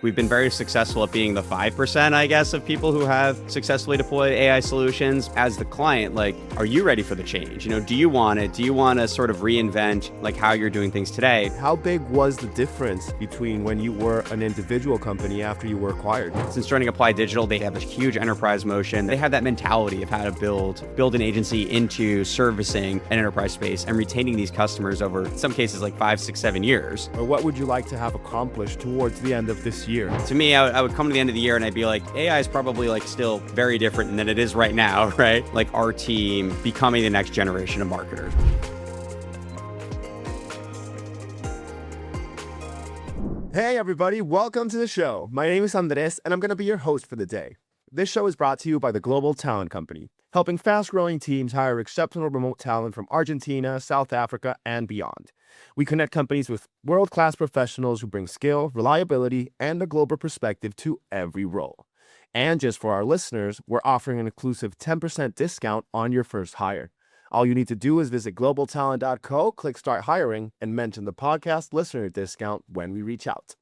We've been very successful at being the 5%, I guess, of people who have successfully deployed AI solutions. As the client, like, are you ready for the change? Do you want it? Do you want to sort of reinvent like how you're doing things today? How big was the difference between when you were an individual company after you were acquired? Since joining Apply Digital, they have a huge enterprise motion. They have that mentality of how to build an agency into servicing an enterprise space and retaining these customers over, in some cases, like 5, 6, 7 years. Or what would you like to have accomplished towards the end of this year? To me, I would come to the end of the year and I'd be like, AI is probably like still very different than it is right now, right? Like our team becoming the next generation of marketers. Hey everybody, welcome to the show. My name is Andres and I'm going to be your host for the day. This show is brought to you by the Global Talent Company, helping fast-growing teams hire exceptional remote talent from Argentina, South Africa, and beyond. We connect companies with world-class professionals who bring skill, reliability, and a global perspective to every role. And just for our listeners, we're offering an exclusive 10% discount on your first hire. All you need to do is visit globaltalent.co, click Start Hiring, and mention the podcast listener discount when we reach out.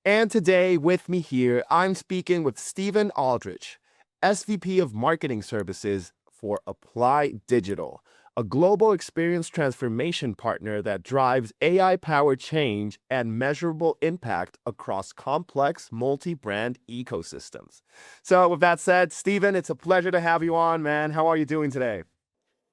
And today, with me here, I'm speaking with Steven Aldrich, SVP of Marketing Services for Apply Digital, a global experience transformation partner that drives AI-powered change and measurable impact across complex multi-brand ecosystems. So with that said, Steven, it's a pleasure to have you on, man. How are you doing today?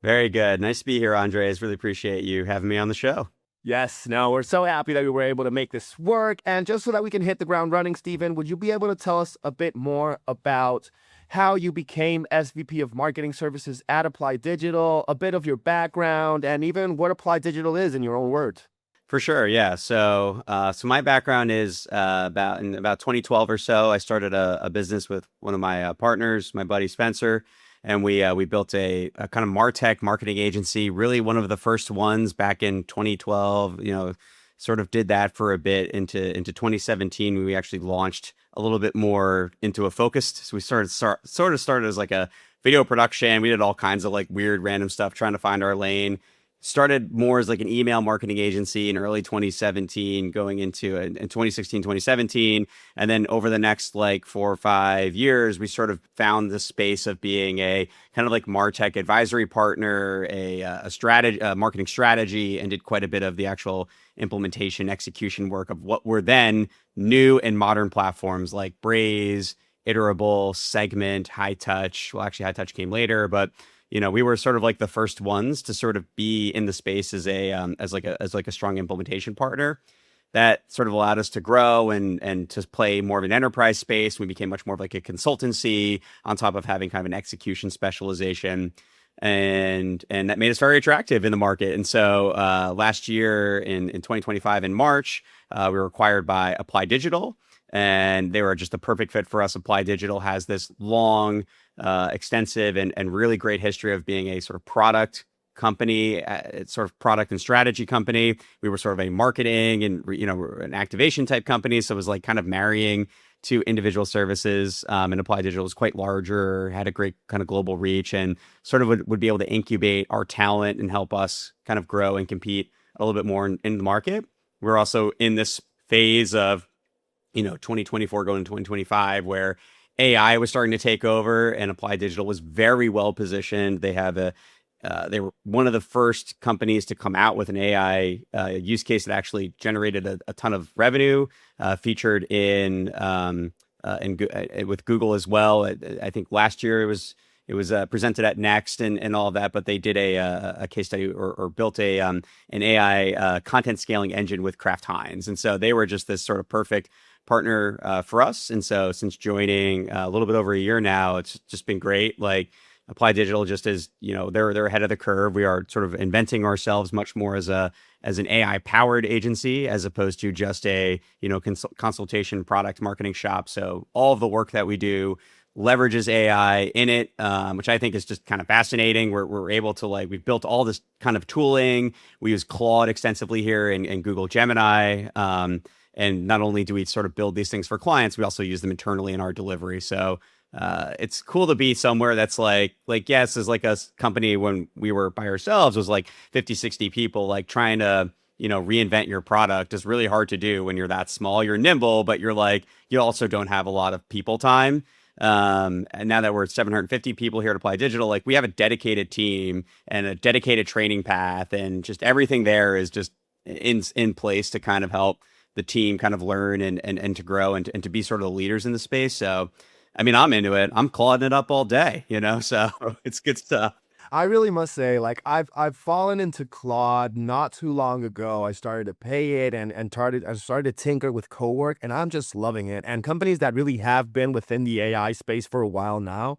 Very good. Nice to be here, Andres. Really appreciate you having me on the show. Yes, no, we're so happy that we were able to make this work. And just so that we can hit the ground running, Steven, would you be able to tell us a bit more about how you became SVP of Marketing Services at Apply Digital, a bit of your background, and even what Apply Digital is in your own words? For sure, yeah. So my background is about 2012 or so. I started a business with one of my partners, my buddy Spencer, and we built a kind of Martech marketing agency. Really, one of the first ones back in 2012. Sort of did that for a bit into 2017. We actually launched a little bit more into a focused. So we started as like a video production. We did all kinds of like weird random stuff, trying to find our lane. Started more as like an email marketing agency in early 2017, going into in 2016, 2017. And then over the next like 4 or 5 years, we sort of found the space of being a kind of like Martech advisory partner, a marketing strategy, and did quite a bit of the actual implementation execution work of what were then new and modern platforms like Braze, Iterable, Segment, High Touch. Well, actually High Touch came later, but we were sort of like the first ones to sort of be in the space as a strong implementation partner. That sort of allowed us to grow and to play more of an enterprise space. We became much more of like a consultancy on top of having kind of an execution specialization. And that made us very attractive in the market. And so last year in 2025 in March, we were acquired by Apply Digital, and they were just a perfect fit for us. Apply Digital has this long, extensive and really great history of being a sort of product company, sort of product and strategy company. We were sort of a marketing and an activation type company, so it was like kind of marrying two individual services. And Apply Digital was quite larger, had a great kind of global reach, and sort of would be able to incubate our talent and help us kind of grow and compete a little bit more in the market. We're also in this phase of 2024 going to 2025 where AI was starting to take over, and Apply Digital was very well positioned. They were one of the first companies to come out with an AI use case that actually generated a ton of revenue, featured with Google as well. I think last year it was presented at Next and all of that, but they did a case study or built an AI content scaling engine with Kraft Heinz, and so they were just this sort of perfect partner for us. And so since joining a little bit over a year now, it's just been great. Like Apply Digital just is, they're ahead of the curve. We are sort of inventing ourselves much more as an AI powered agency as opposed to just a consultation product marketing shop. So all of the work that we do leverages AI in it, which I think is just kind of fascinating. We're able to we've built all this kind of tooling. We use Claude extensively here in Google Gemini. And not only do we sort of build these things for clients, we also use them internally in our delivery. So it's cool to be somewhere that's like yes, as like a company when we were by ourselves was like 50, 60 people, like trying to reinvent your product is really hard to do when you're that small. You're nimble, but you're like, you also don't have a lot of people time. And now that we're 750 people here at Apply Digital, like we have a dedicated team and a dedicated training path, and just everything there is just in place to kind of help the team kind of learn and to grow and to be sort of the leaders in the space. So, I mean, I'm into it. I'm clawing it up all day, so it's good stuff. I really must say, like I've fallen into Claude not too long ago. I started to pay it and I started to tinker with co-work, and I'm just loving it. And companies that really have been within the AI space for a while now,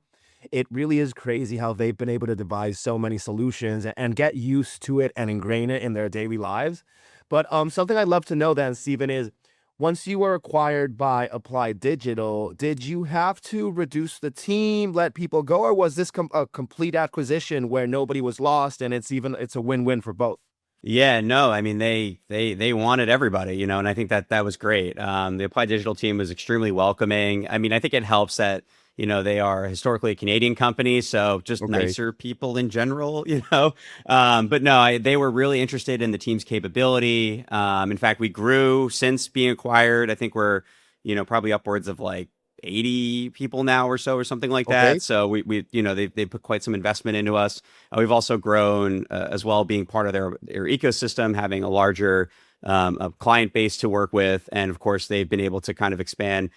it really is crazy how they've been able to devise so many solutions and get used to it and ingrain it in their daily lives. But something I'd love to know then, Stephen, is once you were acquired by Apply Digital, did you have to reduce the team, let people go, or was this a complete acquisition where nobody was lost and it's a win-win for both? Yeah, no, I mean they wanted everybody, and I think that was great. The Applied Digital team was extremely welcoming. I mean, I think it helps that they are historically a Canadian company, so just Okay. nicer people in general, But no, they were really interested in the team's capability. In fact, we grew since being acquired. I think we're probably upwards of like 80 people now or so or something like Okay. that. So we they put quite some investment into us. We've also grown as well, being part of their ecosystem, having a larger a client base to work with, and of course they've been able to kind of expand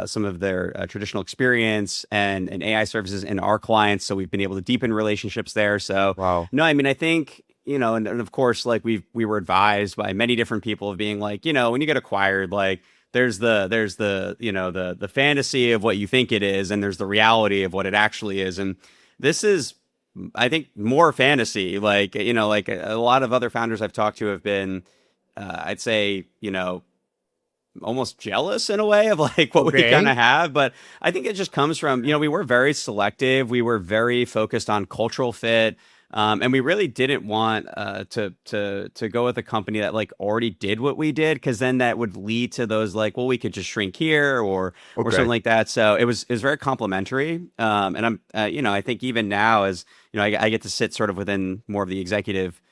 some of their traditional experience and AI services in our clients. So we've been able to deepen relationships there. So Wow. no, I mean I think and of course like we were advised by many different people of being like when you get acquired, like there's the the fantasy of what you think it is, and there's the reality of what it actually is. And this is, I think, more fantasy. Like like a lot of other founders I've talked to have been, I'd say, almost jealous in a way of like what we kind Okay. of have. But I think it just comes from, we were very selective. We were very focused on cultural fit. And we really didn't want to go with a company that like already did what we did, because then that would lead to those like, well, we could just shrink here or something Okay. like that. So it was very complimentary. And I'm I think even now, as I get to sit sort of within more of the executive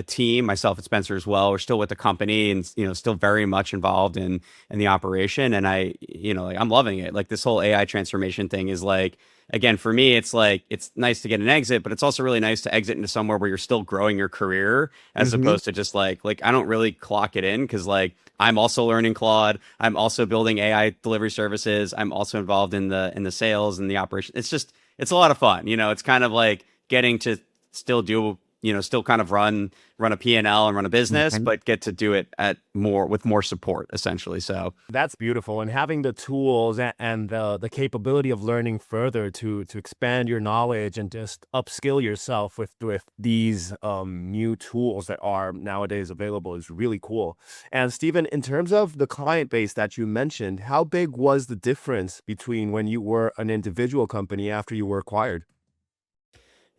team, myself and Spencer as well. We're still with the company and still very much involved in the operation. And I like I'm loving it. Like this whole AI transformation thing is like, again, for me, it's like it's nice to get an exit, but it's also really nice to exit into somewhere where you're still growing your career, as Mm-hmm. opposed to just like I don't really clock it in, because like I'm also learning Claude, I'm also building AI delivery services, I'm also involved in the sales and the operation. It's a lot of fun. It's kind of like getting to still do still kind of run a P&L and run a business, but get to do it with more support, essentially. So That's beautiful. And having the tools and the capability of learning further to expand your knowledge and just upskill yourself with these new tools that are nowadays available is really cool. And Stephen, in terms of the client base that you mentioned, how big was the difference between when you were an individual company after you were acquired?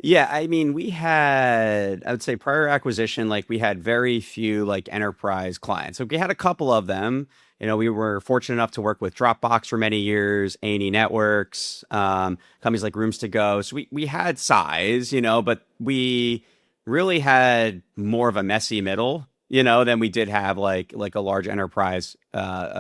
yeah, I mean, I would say prior acquisition, like we had very few like enterprise clients. So we had a couple of them. We were fortunate enough to work with Dropbox for many years, A&E Networks, companies like Rooms to Go. So we had size, but we really had more of a messy middle, than we did have like a large enterprise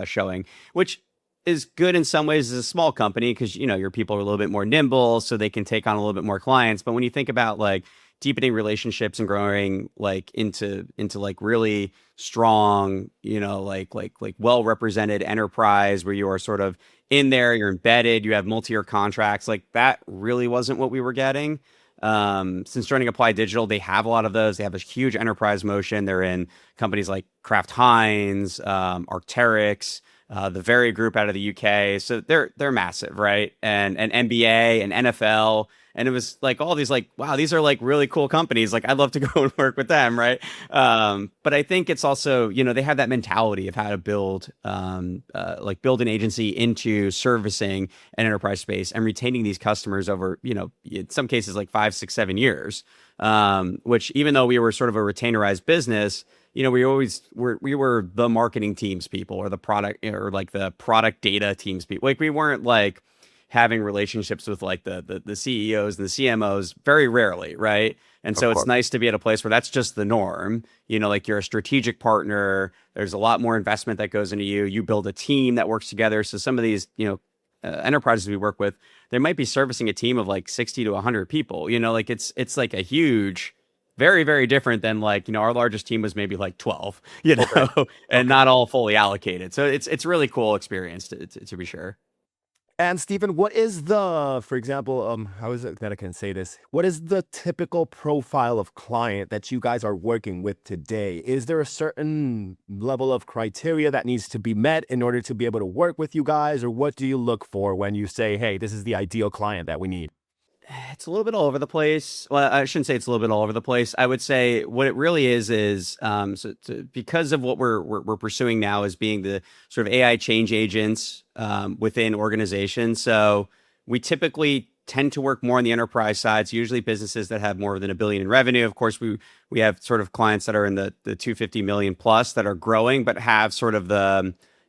showing, which is good in some ways as a small company, because your people are a little bit more nimble, so they can take on a little bit more clients. But when you think about like deepening relationships and growing like into like really strong, like well represented enterprise where you are sort of in there, you're embedded, you have multi-year contracts, like that really wasn't what we were getting. Since joining Apply Digital, they have a lot of those. They have a huge enterprise motion. They're in companies like Kraft, Heinz, Arc'teryx, the Very Group out of the UK. So they're massive, right? And NBA and NFL. And it was like all these like, wow, these are like really cool companies. Like I'd love to go and work with them, right? But I think it's also, they have that mentality of how to build an agency into servicing an enterprise space and retaining these customers over, in some cases like 5, 6, 7 years. Which, even though we were sort of a retainerized business, we were the marketing teams people, or the product, or like the product data teams people. Like we weren't like having relationships with like the CEOs and the CMOs very rarely, right? And so it's nice to be at a place where that's just the norm. Like you're a strategic partner. There's a lot more investment that goes into you. You build a team that works together. So some of these, enterprises we work with, they might be servicing a team of like 60 to 100 people. Like it's like a huge, very, very different than like, our largest team was maybe like 12, and not all fully allocated. So it's really cool experience to be sure. And Stephen, what is for example, how is it that I can say this? What is the typical profile of client that you guys are working with today? Is there a certain level of criteria that needs to be met in order to be able to work with you guys? Or what do you look for when you say, hey, this is the ideal client that we need? It's a little bit all over the place. Well, I shouldn't say it's a little bit all over the place. I would say what it really is because of what we're pursuing now as being the sort of AI change agents within organizations. So we typically tend to work more on the enterprise side. So usually businesses that have more than $1 billion in revenue. Of course, we have sort of clients that are in the 250 million plus that are growing, but have sort of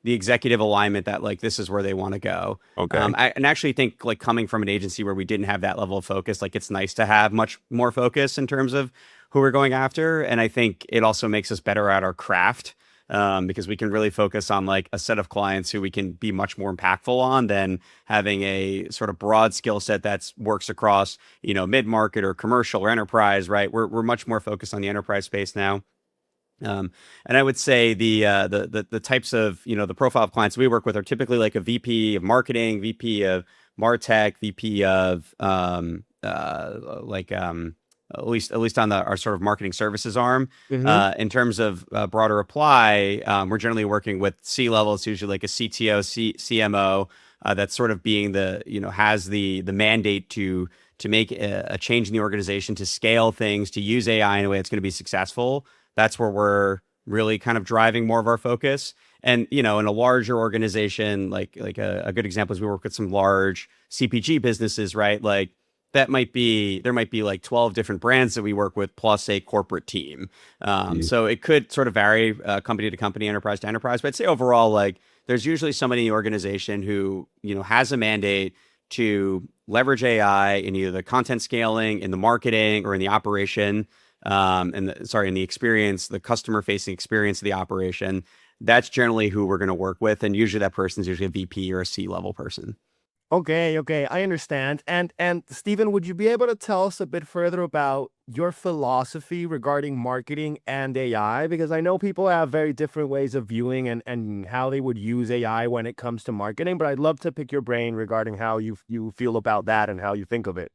the executive alignment that like this is where they want to go. Okay. And actually think like coming from an agency where we didn't have that level of focus, like it's nice to have much more focus in terms of who we're going after. And I think it also makes us better at our craft because we can really focus on like a set of clients who we can be much more impactful on than having a sort of broad skill set that works across, mid-market or commercial or enterprise, right? We're much more focused on the enterprise space now. And I would say the types of, the profile of clients we work with are typically like a VP of marketing, VP of Martech, VP of at least on our sort of marketing services arm. Mm-hmm. In terms of broader apply, we're generally working with C-level. It's usually like a CTO, CMO that's sort of being has the mandate to make a change in the organization, to scale things, to use AI in a way that's going to be successful. That's where we're really kind of driving more of our focus. And, in a larger organization, like a good example is we work with some large CPG businesses, right? Like there might be like 12 different brands that we work with plus a corporate team. So it could sort of vary company to company, enterprise to enterprise. But I'd say overall, like there's usually somebody in the organization who, has a mandate to leverage AI in either the content scaling, in the marketing, or in the operation. In the experience, the customer facing experience of the operation. That's generally who we're going to work with. And usually that person is usually a VP or a C-level person. Okay, I understand. And Stephen, would you be able to tell us a bit further about your philosophy regarding marketing and AI? Because I know people have very different ways of viewing and how they would use AI when it comes to marketing, but I'd love to pick your brain regarding how you feel about that and how you think of it.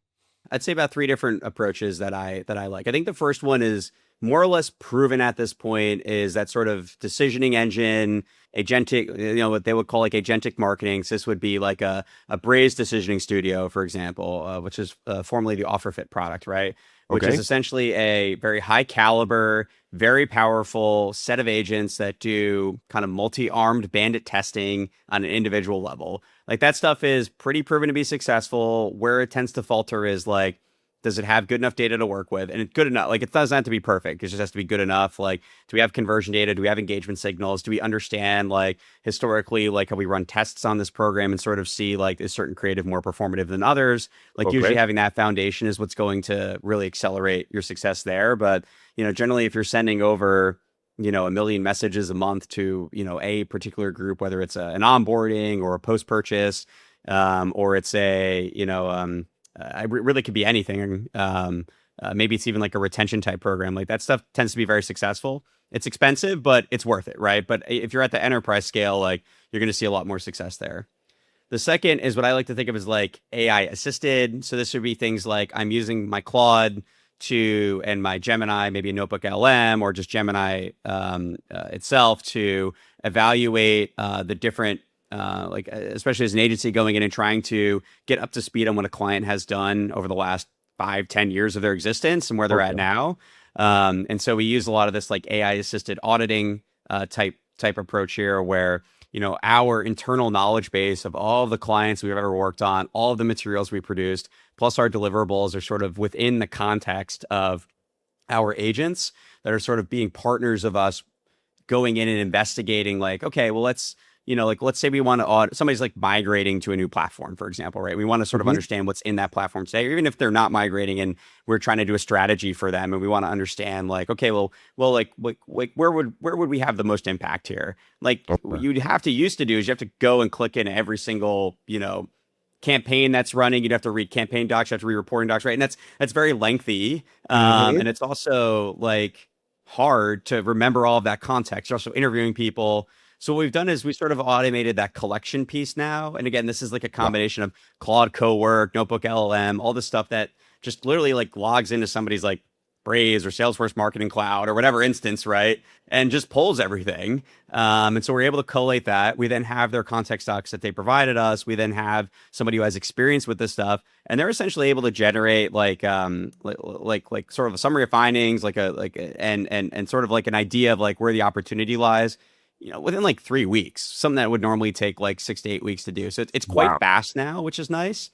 I'd say about 3 different approaches that I like. I think the first one is more or less proven at this point, is that sort of decisioning engine, agentic, what they would call like agentic marketing. So this would be like a Braze decisioning studio, for example, which is formerly the OfferFit product, right? Which is essentially a very high caliber, very powerful set of agents that do kind of multi-armed bandit testing on an individual level. Like that stuff is pretty proven to be successful. Where it tends to falter is like, does it have good enough data to work with? And it's good enough. Like it doesn't have to be perfect. It just has to be good enough. Like, do we have conversion data? Do we have engagement signals? Do we understand like historically, like how we run tests on this program and sort of see like is certain creative more performative than others? Like usually having that foundation is what's going to really accelerate your success there. But, generally if you're sending over, 1 million messages a month to, a particular group, whether it's an onboarding or a post-purchase, or it's really could be anything. Maybe it's even like a retention type program. Like that stuff tends to be very successful. It's expensive, but it's worth it, right? But if you're at the enterprise scale, like you're going to see a lot more success there. The second is what I like to think of as like AI assisted. So this would be things like I'm using my Claude and my Gemini, maybe a notebook LM or just Gemini itself to evaluate the different especially as an agency going in and trying to get up to speed on what a client has done over the last 5-10 years of their existence and where they're at now. And so we use a lot of this like AI assisted auditing type approach here where, our internal knowledge base of all the clients we've ever worked on, all of the materials we produced, plus our deliverables are sort of within the context of our agents that are sort of being partners of us going in and investigating like, okay, well, let's like let's say we want to audit, somebody's like migrating to a new platform, for example, right? We want to sort of Mhm. understand what's in that platform today, or even if they're not migrating and we're trying to do a strategy for them and we want to understand like, okay, like where would we have the most impact here? Like what Okay. you'd have to used to do is you have to go and click in every single, campaign that's running. You'd have to read campaign docs, you have to read reporting docs, right? And that's very lengthy. Mhm. And it's also like hard to remember all of that context. You're also interviewing people. So what we've done is we sort of automated that collection piece now. And again, this is like a Wow. combination of Claude Cowork, Notebook LLM, all this stuff that just literally like logs into somebody's like Braze or Salesforce Marketing Cloud or whatever instance, right? And just pulls everything. And so we're able to collate that. We then have their context docs that they provided us. We then have somebody who has experience with this stuff, and they're essentially able to generate like sort of a summary of findings, and sort of like an idea of like where the opportunity lies. Within like 3 weeks, something that would normally take like 6 to 8 weeks to do. So it's quite Wow. fast now, which is nice.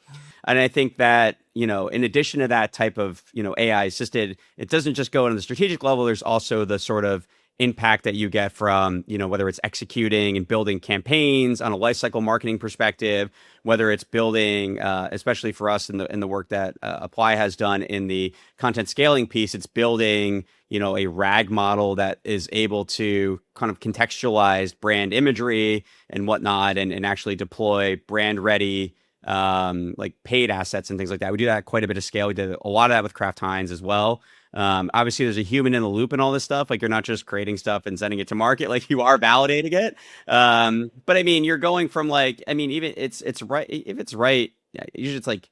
And I think that, in addition to that type of, AI assisted, it doesn't just go on the strategic level. There's also the sort of impact that you get from, whether it's executing and building campaigns on a lifecycle marketing perspective, whether it's building, especially for us in the work that Apply has done in the content scaling piece, it's building, a RAG model that is able to kind of contextualize brand imagery and whatnot, and actually deploy brand ready like paid assets and things like that. We do that at quite a bit of scale. We did a lot of that with Kraft Heinz as well. Obviously, there's a human in the loop and all this stuff. Like you're not just creating stuff and sending it to market. Like you are validating it. But I mean, you're going from like, I mean, even it's right. If it's right, yeah, usually it's like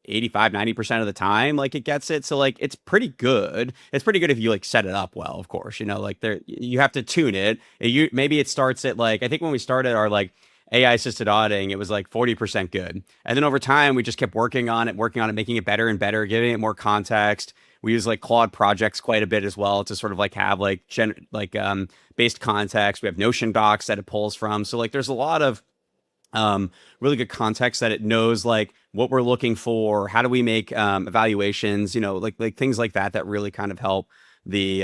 85-90% of the time, like it gets it. So like it's pretty good. It's pretty good if you like set it up well, of course. Like there you have to tune it. Maybe it starts at like, I think when we started our like AI assisted auditing, it was like 40% good. And then over time, we just kept working on it, making it better and better, giving it more context. We use like Claude projects quite a bit as well to sort of like have like based context. We have Notion docs that it pulls from. So like there's a lot of really good context that it knows like what we're looking for. How do we make evaluations? Like things like that really kind of help the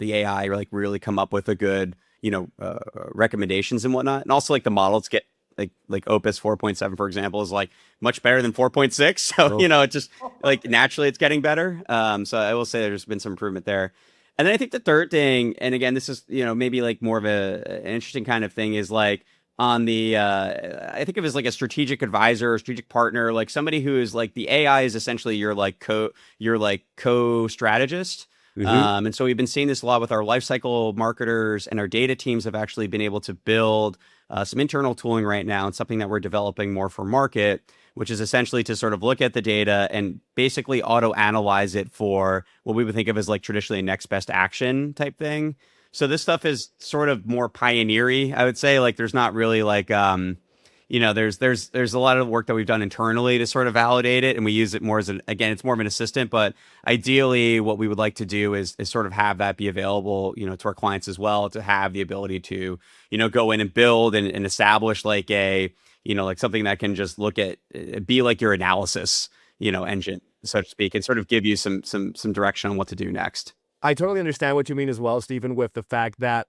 AI like really come up with a good recommendations and whatnot. And also like the models get like Opus 4.7, for example, is like much better than 4.6. So, Oh. it just like naturally it's getting better. So I will say there's been some improvement there. And then I think the third thing, and again, this is, maybe like more of an interesting kind of thing is like on the, I think of it as like a strategic advisor or strategic partner, like somebody who is like the AI is essentially your co-strategist. Mhm. And so we've been seeing this a lot with our lifecycle marketers, and our data teams have actually been able to build some internal tooling right now, and something that we're developing more for market, which is essentially to sort of look at the data and basically auto analyze it for what we would think of as like traditionally a next best action type thing. So this stuff is sort of more pioneery, I would say. Like there's not really like there's a lot of work that we've done internally to sort of validate it, and we use it more as again, it's more of an assistant. But ideally, what we would like to do is sort of have that be available, to our clients as well, to have the ability to, go in and build and establish like a, like something that can just look at, be like your analysis, engine, so to speak, and sort of give you some direction on what to do next. I totally understand what you mean as well, Stephen, with the fact that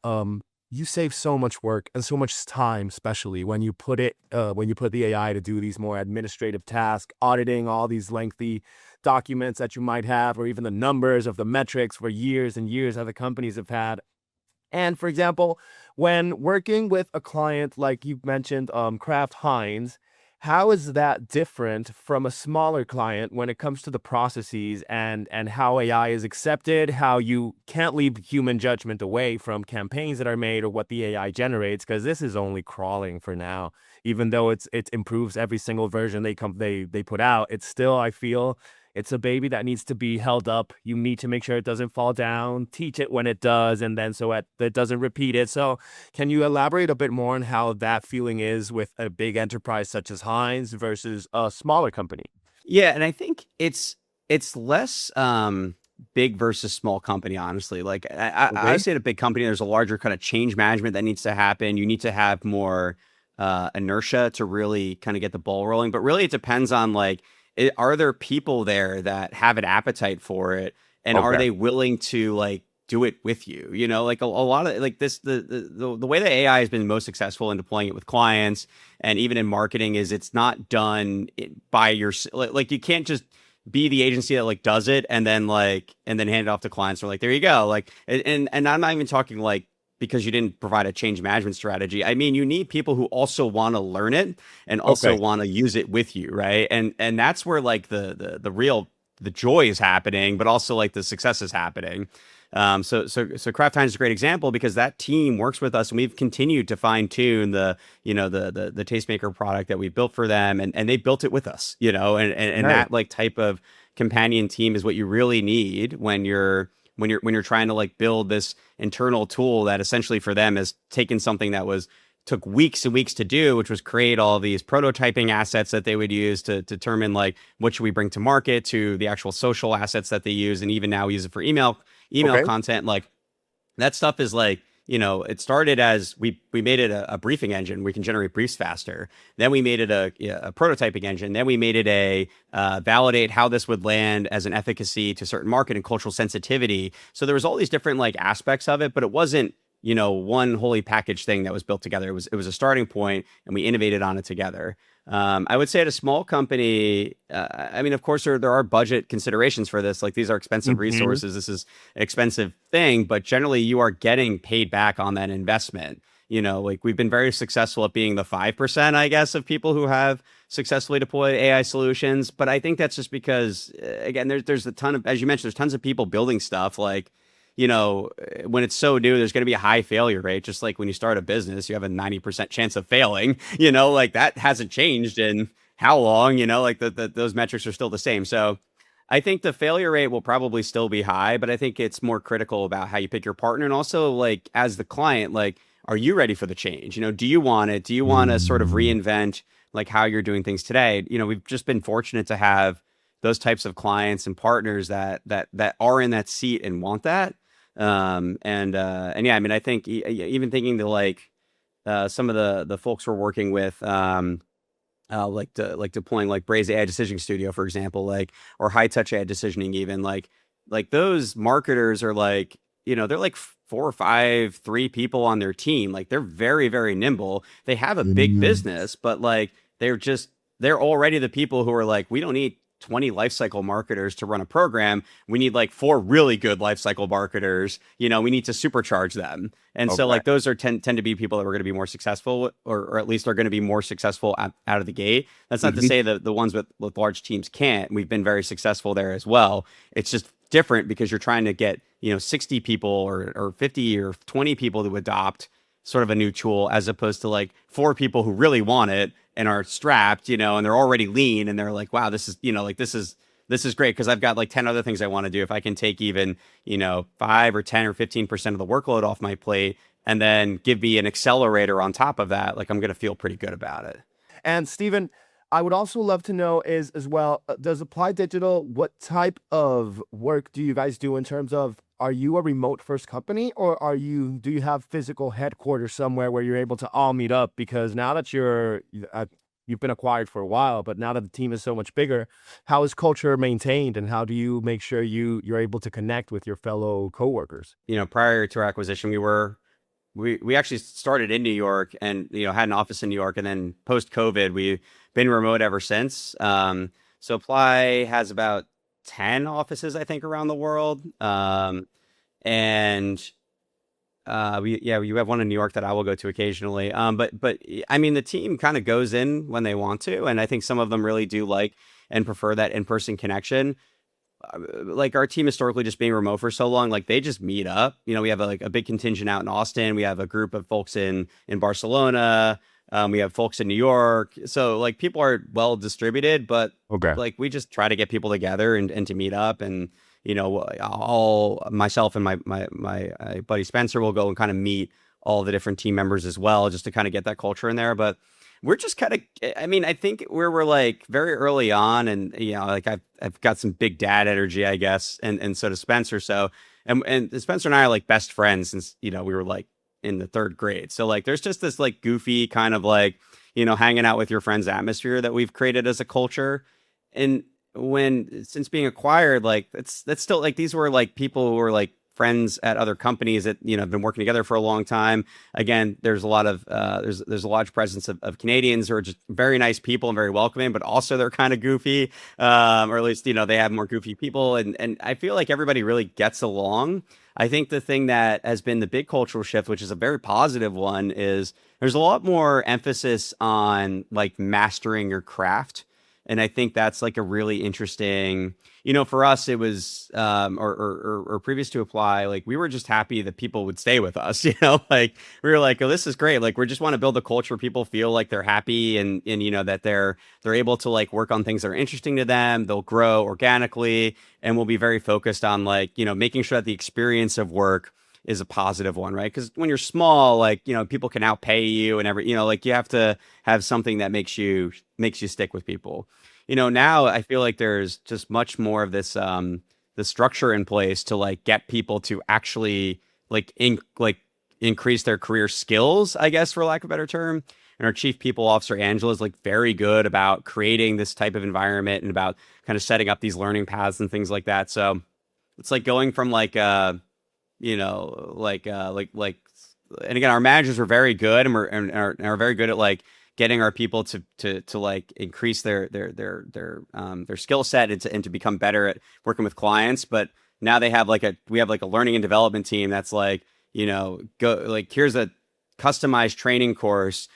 you save so much work and so much time, especially when you put the AI to do these more administrative tasks, auditing all these lengthy documents that you might have, or even the numbers of the metrics for years and years that the companies have had. And for example, when working with a client like you mentioned, Kraft Heinz, how is that different from a smaller client when it comes to the processes and how AI is accepted, how you can't leave human judgment away from campaigns that are made or what the AI generates? Because this is only crawling for now. Even though it improves every single version they put out, it's still, I feel, it's a baby that needs to be held up. You need to make sure it doesn't fall down, teach it when it does, and then so it doesn't repeat it. So can you elaborate a bit more on how that feeling is with a big enterprise such as Heinz versus a smaller company? Yeah, and I think it's less big versus small company, honestly. Like I Okay. say at a big company, there's a larger kind of change management that needs to happen. You need to have more inertia to really kind of get the ball rolling. But really, it depends on like, are there people there that have an appetite for it, and are Okay. they willing to like do it with you. You know, like a lot of like this, the way that AI has been most successful in deploying it with clients and even in marketing is it's not done by your, like you can't just be the agency that like does it and then hand it off to clients. Or like, there you go. Like, and I'm not even talking like, because you didn't provide a change management strategy. I mean, you need people who also want to learn it and also Okay. want to use it with you, right? And that's where like the real the joy is happening, but also like the success is happening. So Kraft Heinz is a great example because that team works with us, and we've continued to fine tune the Tastemaker product that we built for them, and they built it with us, and Right. that like type of companion team is what you really need when you're trying to like build this internal tool that essentially for them has taken something that took weeks and weeks to do, which was create all these prototyping assets that they would use to determine like what should we bring to market, to the actual social assets that they use, and even now use it for email Okay. content. Like that stuff is like, it started as we made it a briefing engine. We can generate briefs faster. Then we made it a prototyping engine. Then we made it a validate how this would land as an efficacy to certain market and cultural sensitivity. So there was all these different like aspects of it, but it wasn't, one wholly packaged thing that was built together. It was a starting point, and we innovated on it together. I would say at a small company, I mean, of course, there are budget considerations for this. Like these are expensive Hmm. resources. This is an expensive thing, but generally you are getting paid back on that investment. Like we've been very successful at being the 5%, I guess, of people who have successfully deployed AI solutions. But I think that's just because, again, there's a ton of, as you mentioned, there's tons of people building stuff like, when it's so new, there's going to be a high failure rate. Just like when you start a business, you have a 90% chance of failing, like that hasn't changed in how long, like those metrics are still the same. So I think the failure rate will probably still be high, but I think it's more critical about how you pick your partner. And also like as the client, like, are you ready for the change? Do you want it? Do you want to sort of reinvent like how you're doing things today? We've just been fortunate to have those types of clients and partners that are in that seat and want that. And yeah, I mean, I think even thinking to like some of the folks we're working with, like deploying like Braze AI Decisioning Studio, for example, like or high touch AI decisioning, even like those marketers are like, they're like four or five, three people on their team. Like they're very, very nimble. They have a big Mm. business, but like they're already the people who are like, we don't need 20 lifecycle marketers to run a program. We need like four really good lifecycle marketers. We need to supercharge them. And so Okay. like those tend to be people that are going to be more successful, or at least are going to be more successful out of the gate. That's not to Hmm. say that the ones with large teams can't. We've been very successful there as well. It's just different because you're trying to get, 60 people or 50 or 20 people to adopt sort of a new tool, as opposed to like four people who really want it and are strapped, and they're already lean, and they're like, wow, this is, like this is great because I've got like 10 other things I want to do. If I can take even, 5 or 10 or 15% of the workload off my plate and then give me an accelerator on top of that, like I'm going to feel pretty good about it. And Steven, I would also love to know is as well, does Apply Digital, what type of work do you guys do in terms of, are you a remote first company, or do you have physical headquarters somewhere where you're able to all meet up? Because now that you've been acquired for a while, but now that the team is so much bigger, how is culture maintained, and how do you make sure you're able to connect with your fellow coworkers? Prior to our acquisition, we actually started in New York and had an office in New York, and then post COVID we've been remote ever since. So Apply has about 10 offices, I think, around the world. And we have one in New York that I will go to occasionally. But I mean, the team kind of goes in when they want to, and I think some of them really do like and prefer that in-person connection. Like our team historically just being remote for so long, like they just meet up. We have like a big contingent out in Austin. We have a group of folks in Barcelona. We have folks in New York. So like people are well distributed, but Okay. like we just try to get people together and to meet up. And all myself and my buddy Spencer will go and kind of meet all the different team members as well, just to kind of get that culture in there. But we're just kind of, I mean, I think we're like very early on, and like I've got some big dad energy, I guess, and so does Spencer. So and Spencer and I are like best friends since we were like in the third grade. So like there's just this like goofy kind of like hanging out with your friends atmosphere that we've created as a culture. And since being acquired, like that's still like these were like people who were like friends at other companies that, have been working together for a long time. Again, there's a lot of there's a large presence of Canadians who are just very nice people and very welcoming, but also they're kind of goofy, or at least, they have more goofy people. And I feel like everybody really gets along. I think the thing that has been the big cultural shift, which is a very positive one, is there's a lot more emphasis on like mastering your craft. And I think that's like a really interesting, for us, it was, or previous to Apply, like we were just happy that people would stay with us, like we were like, oh, this is great. Like, we just want to build a culture where people feel like they're happy and, that they're able to like work on things that are interesting to them. They'll grow organically, and we'll be very focused on like, making sure that the experience of work is a positive one, right? Because when you're small, like, people can outpay you and like you have to have something that makes you stick with people. Now I feel like there's just much more of this the structure in place to like get people to actually like increase their career skills, I guess, for lack of a better term. And our chief people officer, Angela, is like very good about creating this type of environment and about kind of setting up these learning paths and things like that. So it's like going from like and again, our managers were very good and are very good at like getting our people to like increase their skill set and to become better at working with clients. But now we have like a learning and development team that's like, go like, here's a customized training course,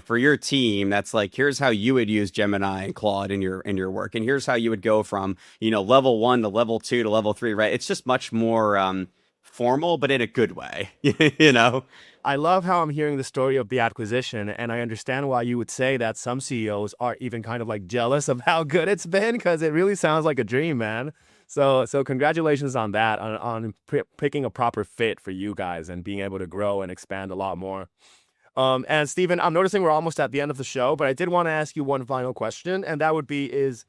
for your team. That's like, here's how you would use Gemini and Claude in your work. And here's how you would go from, level 1 to level 2 to level 3, right? It's just much more formal, but in a good way, I love how I'm hearing the story of the acquisition, and I understand why you would say that some CEOs are even kind of like jealous of how good it's been, because it really sounds like a dream, man. So congratulations on that, on picking a proper fit for you guys and being able to grow and expand a lot more. And Steven, I'm noticing we're almost at the end of the show, but I did want to ask you one final question, and that would be as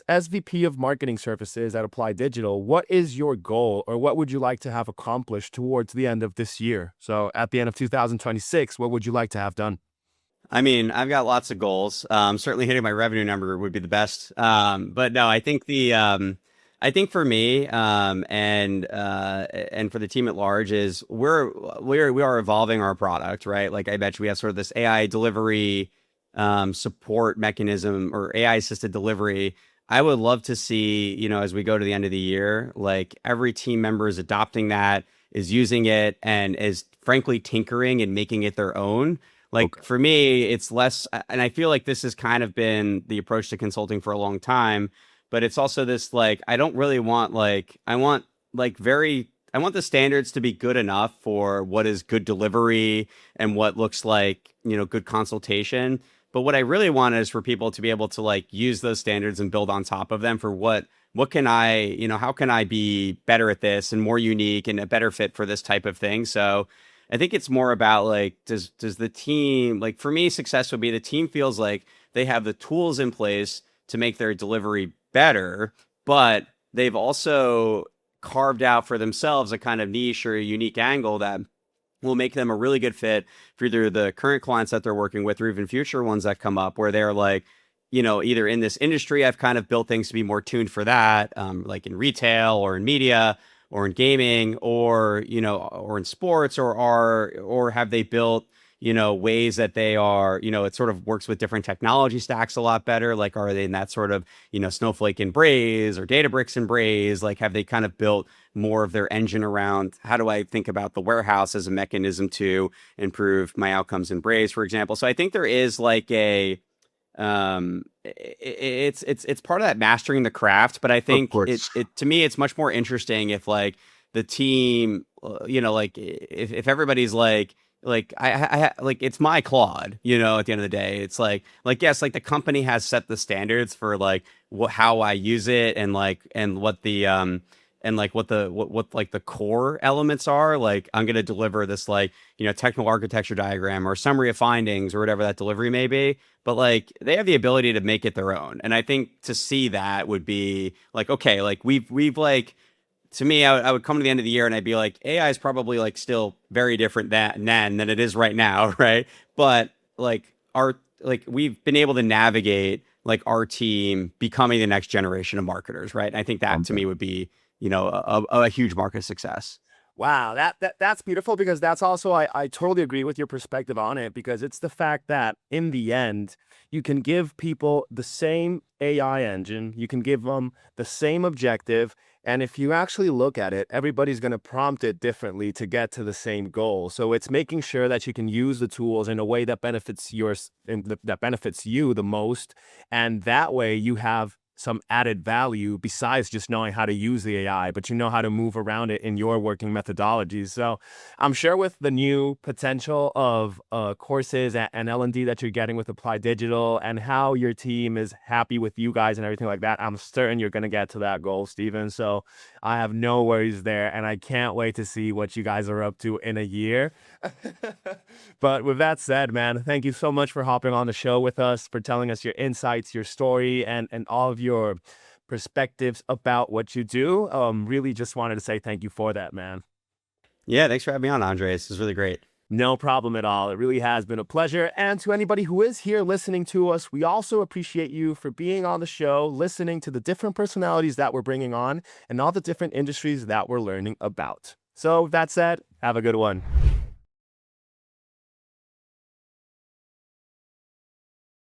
SVP of Marketing Services at Apply Digital, what is your goal, or what would you like to have accomplished towards the end of this year? So at the end of 2026, what would you like to have done? I mean, I've got lots of goals. Certainly hitting my revenue number would be the best. But no, I think I think for me, and for the team at large, is we are evolving our product, right? Like I mentioned, we have sort of this AI delivery support mechanism, or AI assisted delivery. I would love to see, as we go to the end of the year, like every team member is adopting that, is using it, and is frankly tinkering and making it their own. Like for me, it's less, and I feel like this has kind of been the approach to consulting for a long time, but it's also this like, I don't really want like, I want the standards to be good enough for what is good delivery and what looks like, good consultation. But what I really want is for people to be able to like use those standards and build on top of them for what can I, how can I be better at this and more unique and a better fit for this type of thing. So I think it's more about like, does the team, like for me, success would be the team feels like they have the tools in place to make their delivery better, but they've also carved out for themselves a kind of niche or a unique angle that will make them a really good fit for either the current clients that they're working with or even future ones that come up where they're like, either in this industry, I've kind of built things to be more tuned for that, like in retail or in media or in gaming or, or in sports, or have they built, ways that they are, it sort of works with different technology stacks a lot better. Like, are they in that sort of, Snowflake and Braze or Databricks and Braze? Like, have they kind of built more of their engine around how do I think about the warehouse as a mechanism to improve my outcomes in Braze, for example? So I think there is like it's part of that mastering the craft, but I think it to me, it's much more interesting if like the team, like if everybody's like I like it's my Claude, at the end of the day, it's like yes, like the company has set the standards for like how I use it and what the what like the core elements are. Like I'm going to deliver this like, technical architecture diagram or summary of findings or whatever that delivery may be. But like they have the ability to make it their own. And I think to see that would be like, okay, like we've like, to me, I would come to the end of the year and I'd be like, AI is probably like still very different than it is right now, right? But like we've been able to navigate like our team becoming the next generation of marketers, right? And I think that to me would be, a huge market success. Wow, that's beautiful because that's also I totally agree with your perspective on it because it's the fact that in the end you can give people the same AI engine, you can give them the same objective, and if you actually look at it, everybody's going to prompt it differently to get to the same goal. So it's making sure that you can use the tools in a way that benefits that benefits you the most, and that way you have some added value besides just knowing how to use the AI, but you know how to move around it in your working methodologies. So I'm sure with the new potential of courses and L&D that you're getting with Apply Digital and how your team is happy with you guys and everything like that, I'm certain you're going to get to that goal, Steven. So I have no worries there. And I can't wait to see what you guys are up to in a year. But with that said, man, thank you so much for hopping on the show with us, for telling us your insights, your story, and all of your perspectives about what you do. Really just wanted to say thank you for that, man. Yeah, thanks for having me on, Andres. This is really great. No problem at all. It really has been a pleasure. And to anybody who is here listening to us, we also appreciate you for being on the show, listening to the different personalities that we're bringing on and all the different industries that we're learning about. So with that said, have a good one.